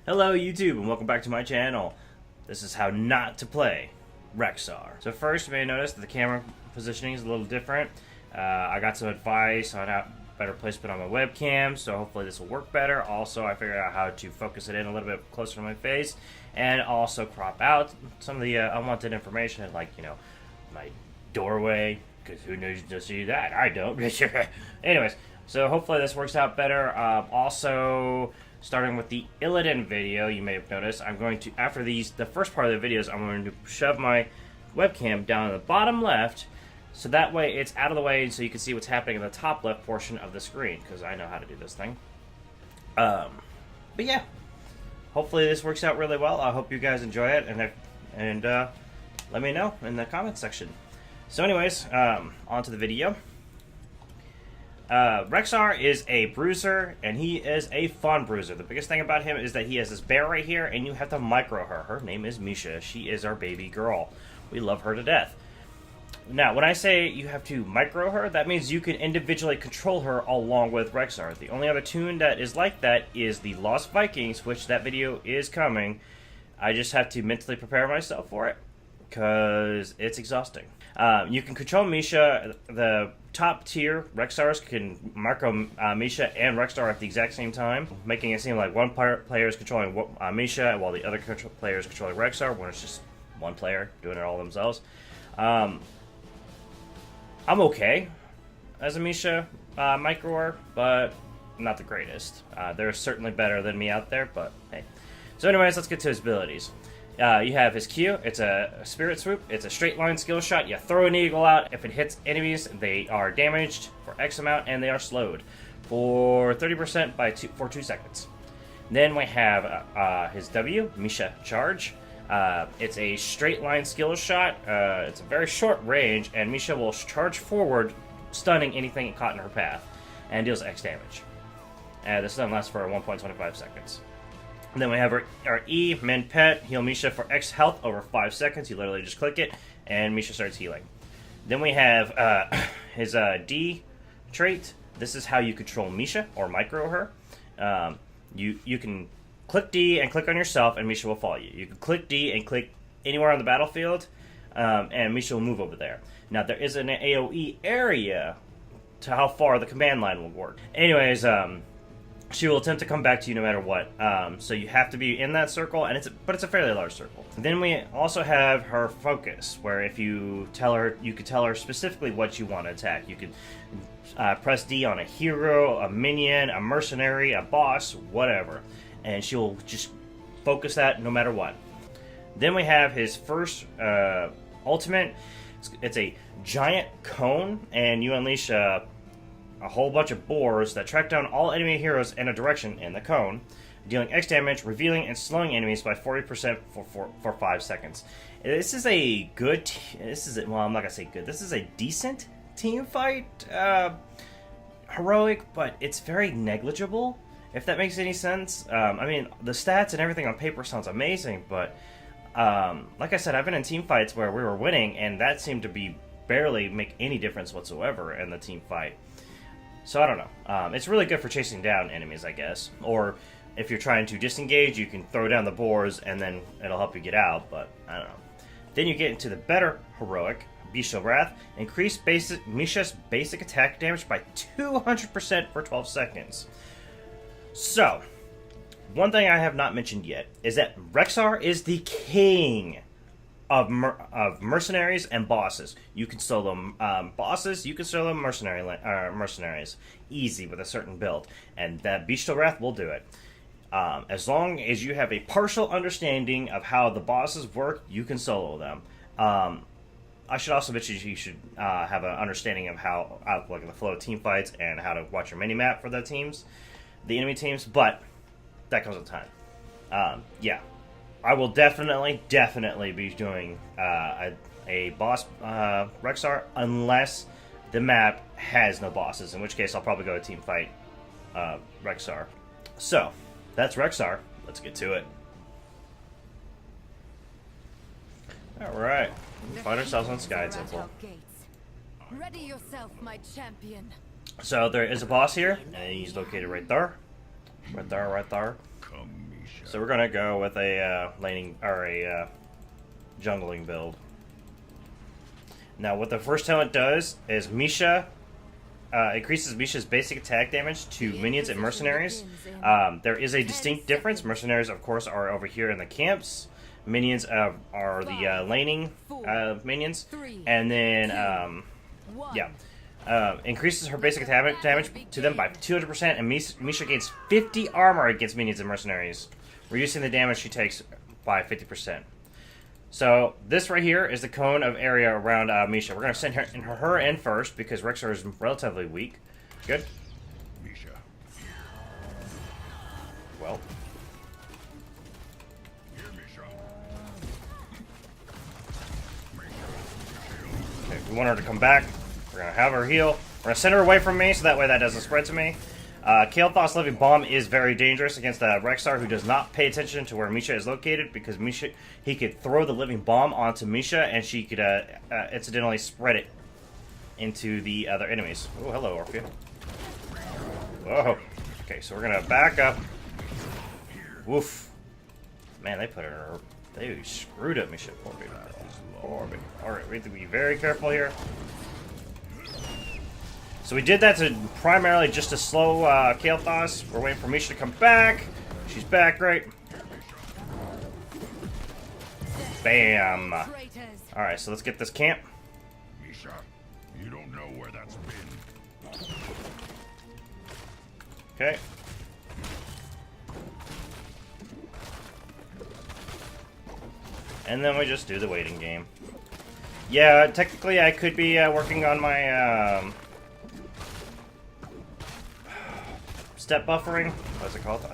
Hello YouTube and welcome back to my channel. This is how not to play Rexxar. So first you may notice that the camera positioning is a little different. I got some advice on how better placement on my webcam, so hopefully this will work better. Also I figured out how to focus it in a little bit closer to my face and also crop out some of the unwanted information, like, you know, my doorway, because who knows to see that? I don't. Anyways, so hopefully this works out better. Also, starting with the Illidan video, you may have noticed, I'm going to, after the first part of the videos, I'm going to shove my webcam down in the bottom left, so that way it's out of the way so you can see what's happening in the top left portion of the screen, because I know how to do this thing. But yeah, hopefully this works out really well. I hope you guys enjoy it, and let me know in the comments section. So anyways, on to the video. Rexxar is a bruiser, and he is a fun bruiser. The biggest thing about him is that he has this bear right here, and you have to micro her. Her name is Misha. She is our baby girl. We love her to death. Now, when I say you have to micro her, that means you can individually control her along with Rexxar. The only other tune that is like that is the Lost Vikings, which that video is coming. I just have to mentally prepare myself for it, because it's exhausting. You can control Misha. The top tier Rexxars can micro Misha and Rexxar at the exact same time, making it seem like one player is controlling Misha while the other player is controlling Rexxar, when it's just one player doing it all themselves. I'm okay as a Misha microer, but not the greatest. They're certainly better than me out there, but hey. So anyways, let's get to his abilities. You have his Q, it's a spirit swoop, it's a straight line skill shot. You throw an eagle out, if it hits enemies, they are damaged for X amount and they are slowed for 30% for 2 seconds. Then we have his W, Misha Charge. It's a straight line skill shot, it's a very short range, and Misha will charge forward, stunning anything caught in her path, and deals X damage. This stun lasts for 1.25 seconds. And then we have our E, Mend Pet, heal Misha for X health over 5 seconds. You literally just click it, and Misha starts healing. Then we have his D trait. This is how you control Misha, or micro her. You can click D and click on yourself, and Misha will follow you. You can click D and click anywhere on the battlefield, and Misha will move over there. Now, there is an AoE area to how far the command line will work. Anyways, she will attempt to come back to you no matter what. So you have to be in that circle, and it's a fairly large circle. Then we also have her focus, where if you tell her, you could tell her specifically what you want to attack. You could press D on a hero, a minion, a mercenary, a boss, whatever, and she'll just focus that no matter what. Then we have his first ultimate. It's a giant cone, and you unleash a whole bunch of boars that track down all enemy heroes in a direction in the cone, dealing X damage, revealing and slowing enemies by 40% for 5 seconds. This is a good, well, I'm not gonna say good, this is a decent team fight, heroic, but it's very negligible, if that makes any sense. I mean, the stats and everything on paper sounds amazing, but like I said, I've been in team fights where we were winning, and that seemed to be barely make any difference whatsoever in the team fight. So I don't know. It's really good for chasing down enemies, I guess. Or if you're trying to disengage, you can throw down the boars and then it'll help you get out, but I don't know. Then you get into the better heroic, Bestial Wrath. Increase Misha's basic attack damage by 200% for 12 seconds. So, one thing I have not mentioned yet is that Rexxar is the king of mercenaries and bosses. You can solo bosses, you can solo mercenaries easy with a certain build, and that Bestial Wrath will do it. As long as you have a partial understanding of how the bosses work, you can solo them. I should also mention you should have an understanding of how like the flow of team fights and how to watch your mini-map for the teams, the enemy teams, but that comes with time. Yeah. I will definitely be doing a boss Rexxar unless the map has no bosses, in which case I'll probably go to team fight Rexxar. So, that's Rexxar. Let's get to it. Alright, we find ourselves on Sky Temple. Ready yourself, my champion. So there is a boss here, and he's located right there. Right there, right there. So we're gonna go with a laning or a jungling build. Now, what the first talent does is Misha increases Misha's basic attack damage to minions and mercenaries. There is a distinct difference. Mercenaries, of course, are over here in the camps. Minions are the laning minions, and then increases her basic attack damage to them by 200%, and Misha gains 50 armor against minions and mercenaries, reducing the damage she takes by 50%. So this right here is the cone of area around Misha. We're going to send her in first because Rexxar is relatively weak. Good. Misha. Well. Here, Misha. Okay, we want her to come back. We're going to have her heal. We're going to send her away from me so that way that doesn't spread to me. Kael'thas's Living Bomb is very dangerous against Rexxar, who does not pay attention to where Misha is located, because he could throw the Living Bomb onto Misha, and she could incidentally spread it into the other enemies. Oh, hello, Orphea. Whoa. Okay, so we're gonna back up. Woof. Man, they screwed up Misha. Poor baby. Poor baby. All right, we have to be very careful here. So we did that to primarily just to slow Kael'thas. We're waiting for Misha to come back. She's back, great. Bam. Alright, so let's get this camp. Misha, you don't know where that's been. Okay. And then we just do the waiting game. Yeah, technically I could be working on my step buffering. What's it called?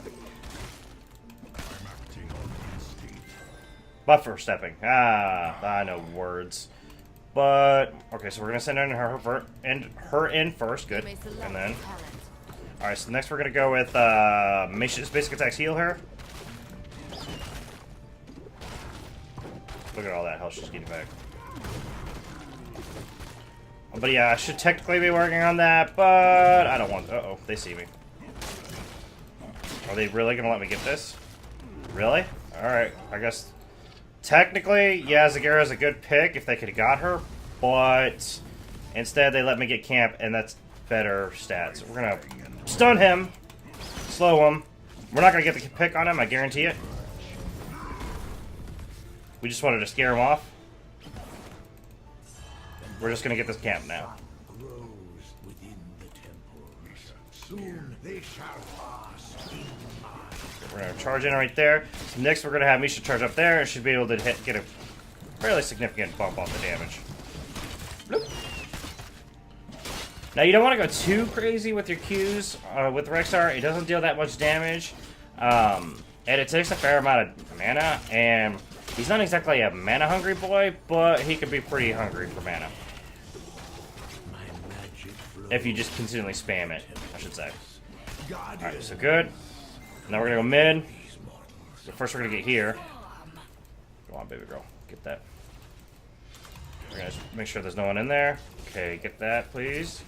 Buffer stepping. I know words. But okay, so we're gonna send her in first. Good, and then. All right, so next we're gonna go with Misha's basic attacks heal her. Look at all that health she's getting back. But yeah, I should technically be working on that, but I don't want. Uh-oh, they see me. Are they really gonna let me get this? Really? Alright, I guess technically, yeah, Zagara's a good pick if they could have got her, but instead they let me get camp, and that's better stats. We're gonna stun him, slow him. We're not gonna get the pick on him, I guarantee it. We just wanted to scare him off. We're just gonna get this camp now. Soon they shall pass. We're going to charge in right there. So next we're going to have Misha charge up there and should be able to get a fairly significant bump on the damage. Bloop. Now you don't want to go too crazy with your Qs with Rexxar. It doesn't deal that much damage. And it takes a fair amount of mana. And he's not exactly a mana hungry boy, but he can be pretty hungry for mana. If you just continually spam it, I should say. Alright, so good. Now we're gonna go mid. So first we're gonna get here. Go on, baby girl. Get that. We're gonna make sure there's no one in there. Okay, get that, please.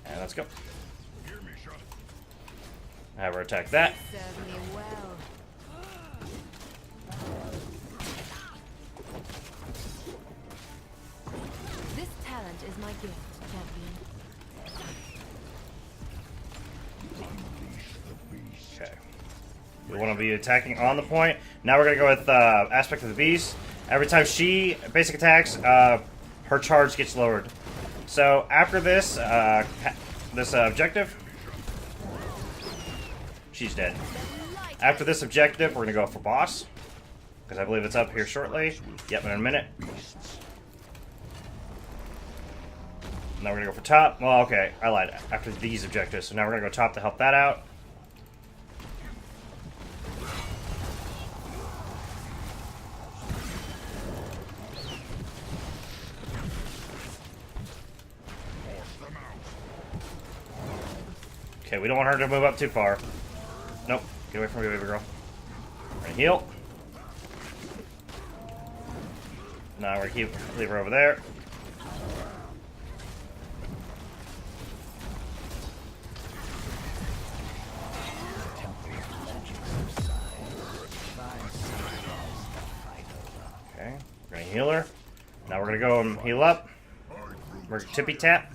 And let's go. Have her attack that. Serve me well. This talent is my gift, champion. Okay. We want to be attacking on the point. Now we're going to go with Aspect of the Beast. Every time she basic attacks, her charge gets lowered. So after this, this objective, she's dead. After this objective, we're going to go for boss. Because I believe it's up here shortly. Yep, in a minute. Now we're going to go for top. Well, okay, I lied. After these objectives. So now we're going to go top to help that out. Okay, we don't want her to move up too far. Nope. Get away from me, baby girl. We're gonna heal. Now we're gonna leave her over there. healer. Now we're gonna go and heal up. We're gonna tippy tap,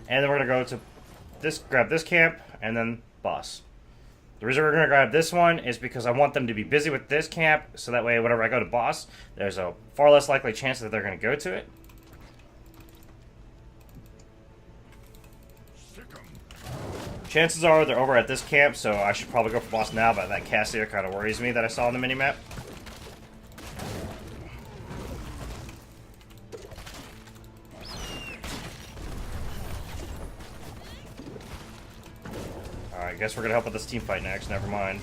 and then we're gonna go to this, grab this camp, and then boss. The reason we're gonna grab this one is because I want them to be busy with this camp, so that way whenever I go to boss, there's a far less likely chance that they're gonna go to it. Chances are they're over at this camp, so I should probably go for boss now, but that Cassier kind of worries me that I saw on the minimap. Alright, I guess we're gonna help with this team fight next, never mind.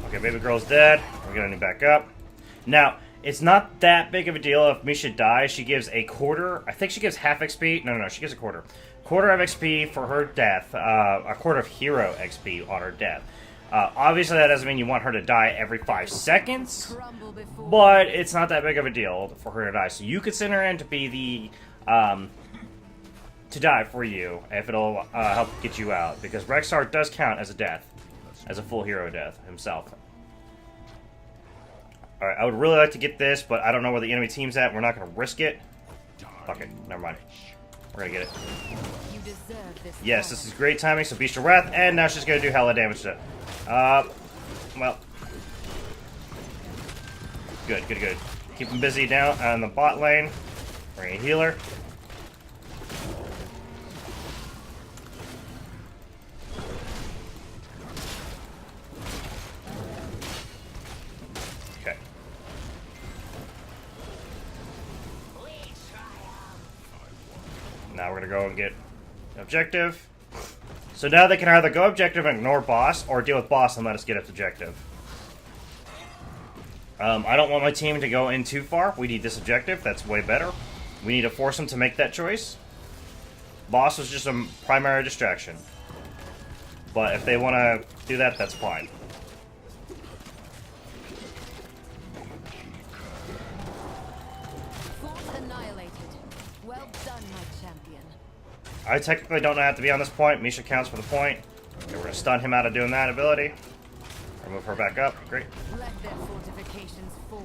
Okay, baby girl's dead. We're gonna back up. Now, it's not that big of a deal if Misha dies. She gives a quarter. I think she gives half XP. No, she gives a quarter. Quarter of XP for her death. A quarter of hero XP on her death. Obviously, that doesn't mean you want her to die every 5 seconds. But it's not that big of a deal for her to die. So you could send her in to be the... to die for you, if it'll help get you out. Because Rexxar does count as a death. As a full hero death himself. Alright, I would really like to get this, but I don't know where the enemy team's at. We're not going to risk it. Fuck it. Never mind. We're going to get it. You deserve this. Yes, this is great timing. So Beast of Wrath, and now she's going to do hella damage to it. Well. Good. Keep them busy down on the bot lane. Bring a healer. Okay. Now we're gonna go and get objective. So now they can either go objective and ignore boss, or deal with boss and let us get its objective. I don't want my team to go in too far. We need this objective. That's way better. We need to force them to make that choice. Boss was just a primary distraction. But if they want to do that, that's fine. Force annihilated. Well done, my champion. I technically don't have to be on this point. Misha counts for the point. Okay, we're going to stun him out of doing that ability. Move her back up. Great. Let their fortifications fall.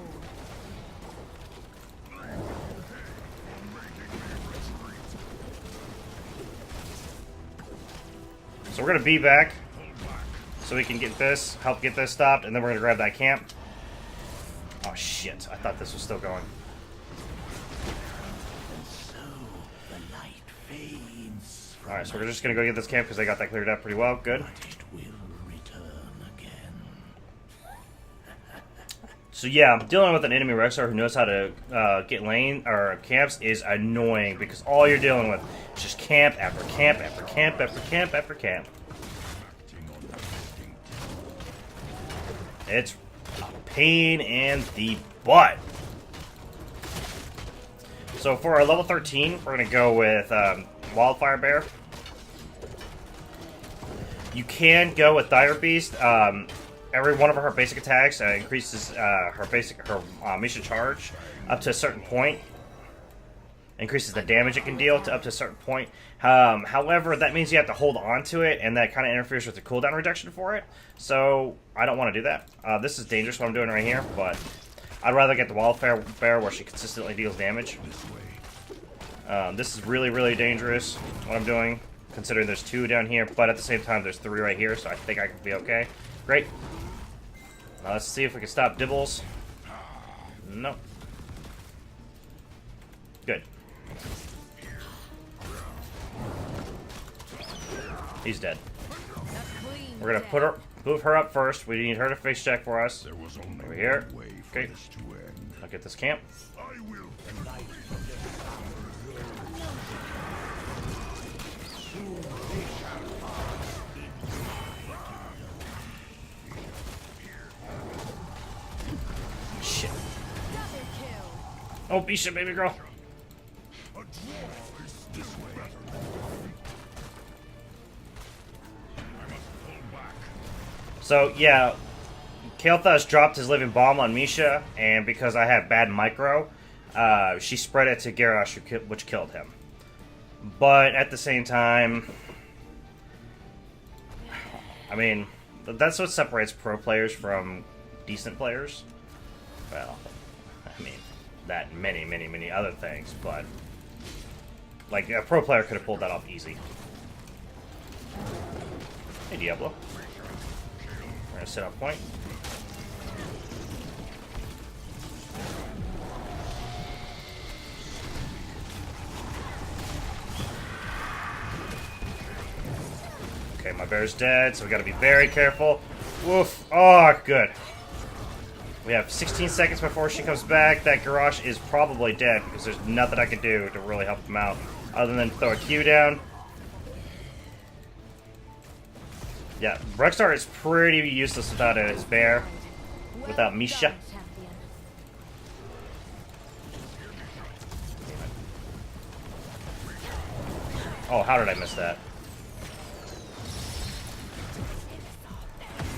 So we're going to be back. So we can get this, help get this stopped, and then we're going to grab that camp. Oh shit, I thought this was still going. Alright, so we're just going to go get this camp because they got that cleared up pretty well. Good. So yeah, dealing with an enemy Rexxar who knows how to get lane or camps is annoying because all you're dealing with is just camp after camp after camp after camp after camp. It's a pain in the butt. So for our level 13, we're gonna go with Wildfire Bear. You can go with Dire Beast. Every one of her basic attacks increases her Misha charge up to a certain point. Increases the damage it can deal to up to a certain point. However, that means you have to hold on to it, and that kind of interferes with the cooldown reduction for it. So I don't want to do that. This is dangerous what I'm doing right here, but I'd rather get the Wildfire Bear where she consistently deals damage. This is really, really dangerous what I'm doing, considering there's 2 down here, but at the same time there's 3 right here, so I think I can be okay. Great. Now let's see if we can stop Dibbles. Nope. Good. He's dead. We're gonna move her up first. We need her to face check for us. Over here. Okay. I'll get this camp. Shit. Oh, Bisha, baby girl. So, yeah, Kael'thas dropped his living bomb on Misha, and because I have bad micro, she spread it to Garrosh, which killed him. But at the same time, I mean, that's what separates pro players from decent players. Well, I mean, that many other things, but like a pro player could have pulled that off easy. Hey, Diablo. We're gonna sit on point. Okay, my bear's dead, so we gotta be very careful. Woof. Oh, good. We have 16 seconds before she comes back. That Garrosh is probably dead because there's nothing I can do to really help him out other than throw a Q down. Yeah, Rexxar is pretty useless without his bear, without Misha. Oh, how did I miss that?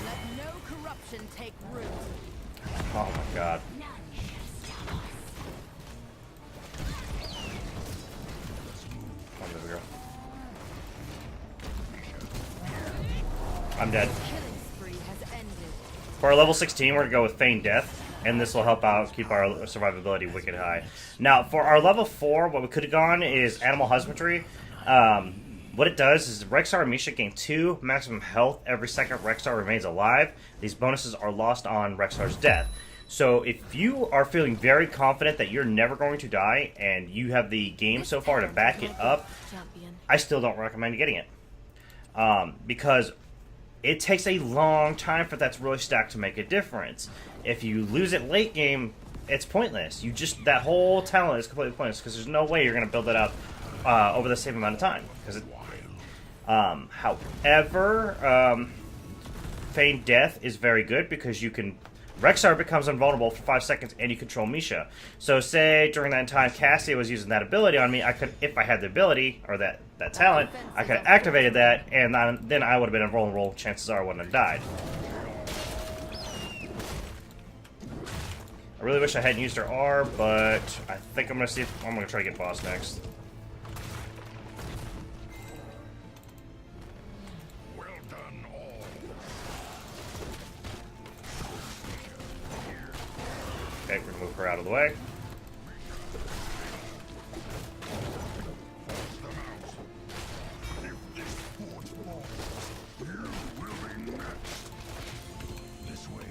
Let no corruption take root. Oh my god. Oh, there we go. I'm dead. Killing spree has ended. For our level 16, we're going to go with Feign Death, and this will help out keep our survivability wicked high. Now, for our level 4, what we could have gone is Animal Husbandry. What it does is Rexxar and Misha gain 2 maximum health every second Rexxar remains alive. These bonuses are lost on Rexxar's death. So if you are feeling very confident that you're never going to die, and you have the game so far to back it up, I still don't recommend getting it. Because it takes a long time for that to really stack to make a difference. If you lose it late game, it's pointless. That whole talent is completely pointless because there's no way you're going to build it up over the same amount of time. However, Feign Death is very good because you can... Rexxar becomes invulnerable for 5 seconds and you control Misha. So say during that time Cassia was using that ability on me, I could, if I had the ability, or that talent, I could have activated that, and then I would have been invulnerable. Chances are I wouldn't have died. I really wish I hadn't used her R, but I think I'm going to see if I'm going to try to get boss next. Well done, all. Okay, we're going to move her out of the way. If this fort falls, you will be next. This way.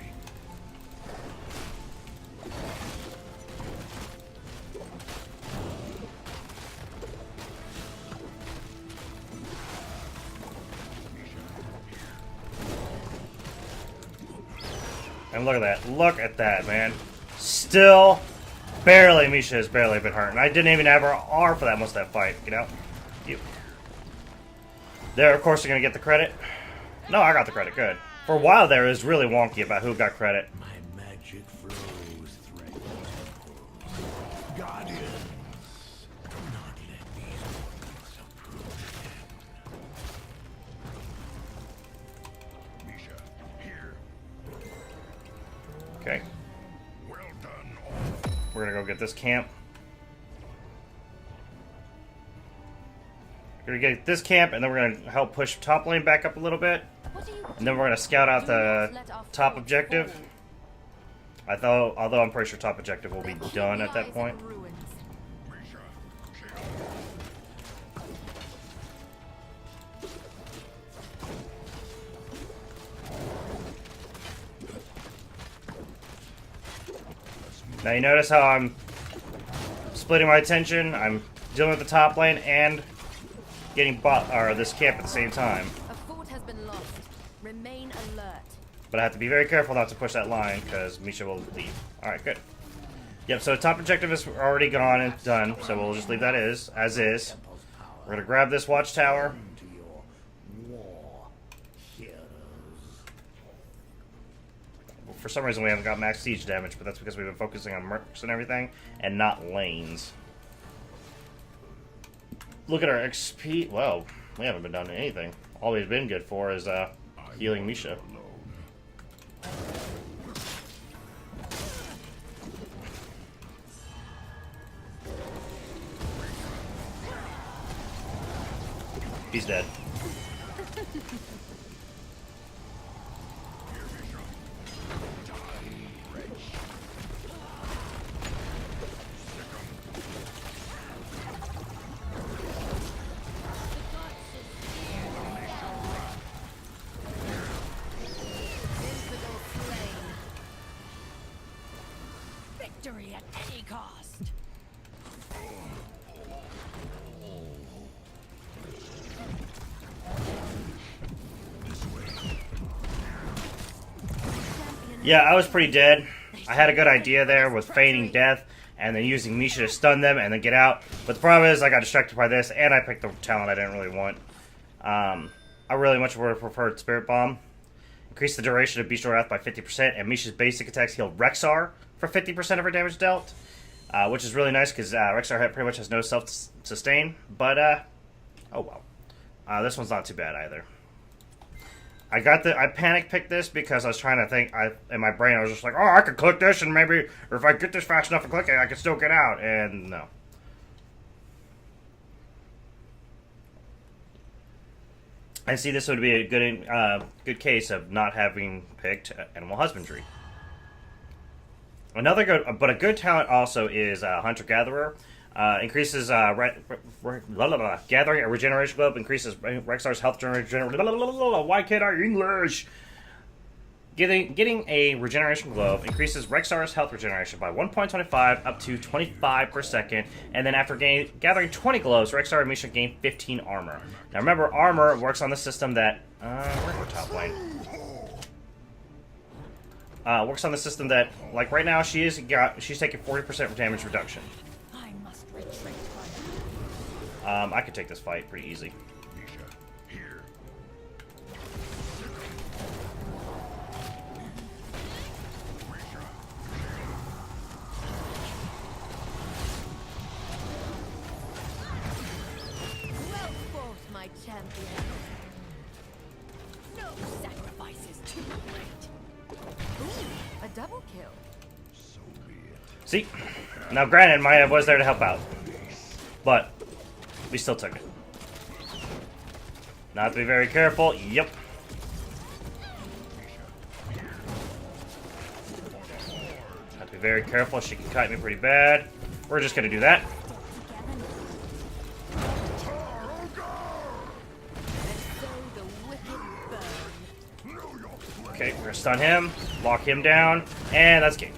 And look at that. Look at that, man. Still, barely, Misha has barely been hurt. And I didn't even have her R for that most of that fight. Get out. You. There, of course, you're going to get the credit. No, I got the credit. Good. For a while there, it was really wonky about who got credit. My magic flows through temples. Guardians, do not let these ones approach them. Misha, here. Okay. Well done, all. We're going to go get this camp. We're going to get this camp, and then we're going to help push top lane back up a little bit. And then we're going to scout out the top objective. Although I'm pretty sure top objective will be done at that point. Misha, kill. Now you notice how I'm splitting my attention. I'm dealing with the top lane and getting this camp at the same time. A fort has been lost. Remain alert. But I have to be very careful not to push that line because Misha will leave. Alright, good. Yep, so top objective is already gone and done, so we'll just leave that as is. We're going to grab this watchtower. To your war heroes. For some reason we haven't got max siege damage, but that's because we've been focusing on mercs and everything, and not lanes. Look at our XP. Well, we haven't been doing anything. All we've been good for is healing Misha. Alone. He's dead. Victory at any cost. Yeah, I was pretty dead. I had a good idea there with feigning death and then using Misha to stun them and then get out. But the problem is I got distracted by this and I picked the talent I didn't really want. I really much would have preferred Spirit Bomb. Increase the duration of Bestial Wrath by 50%, and Misha's basic attacks heal Rexxar for 50% of her damage dealt. Which is really nice because Rexxar pretty much has no self-sustain. But, oh well. This one's not too bad either. I panic picked this because I was trying to think, in my brain I was just like, oh, I could click this and maybe, or if I get this fast enough to click it, I can still get out, and no. I see this would be a good case of not having picked Animal Husbandry. Another good, but a good talent also is Hunter Gatherer. Increases gathering a regeneration globe. Increases Rexxar's health generation. Why can't I English? Getting a regeneration globe increases Rexxar's health regeneration by 1.25 up to 25 per second, and then after gathering 20 globes, Rexxar and Misha gain 15 armor. Now remember, armor works on the system that where's our top lane? Works on the system that, like right now, she's taking 40% damage reduction. I must retreat. I could take this fight pretty easy. Misha, here. Well fought, my champion. No sacrifice is too great. Ooh, a double kill. So be it. See? Now granted, Maya was there to help out. But we still took it. Now have to be very careful. Yep. Have to be very careful. She can kite me pretty bad. We're just gonna do that. Okay, we're gonna stun him, lock him down, and that's game.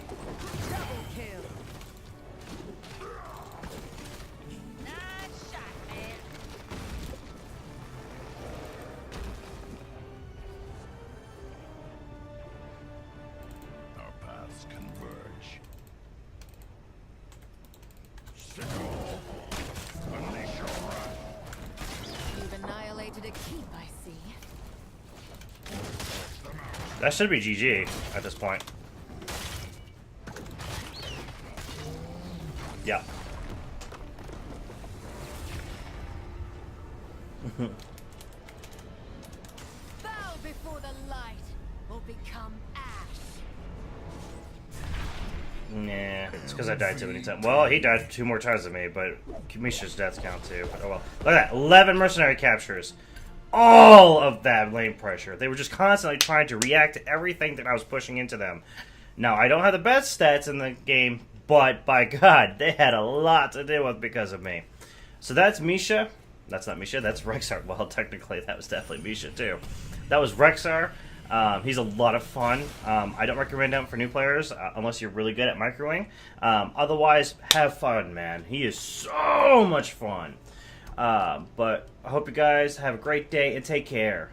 Our paths converge. Unleash your wrath. You've annihilated a keep, I see. That should be GG at this point. Yeah. Bow before the light, or become ash. Nah, it's because I died too many times. Well, he died 2 more times than me, but Misha's deaths count too. But oh well. Look at that. 11 mercenary captures. All of that lane pressure. They were just constantly trying to react to everything that I was pushing into them. Now, I don't have the best stats in the game, but by God, they had a lot to deal with because of me. So that's Misha. That's not Misha, that's Rexxar. Well, technically, that was definitely Misha, too. That was Rexxar. He's a lot of fun. I don't recommend him for new players unless you're really good at microwing. Otherwise, have fun, man. He is so much fun. But I hope you guys have a great day and take care.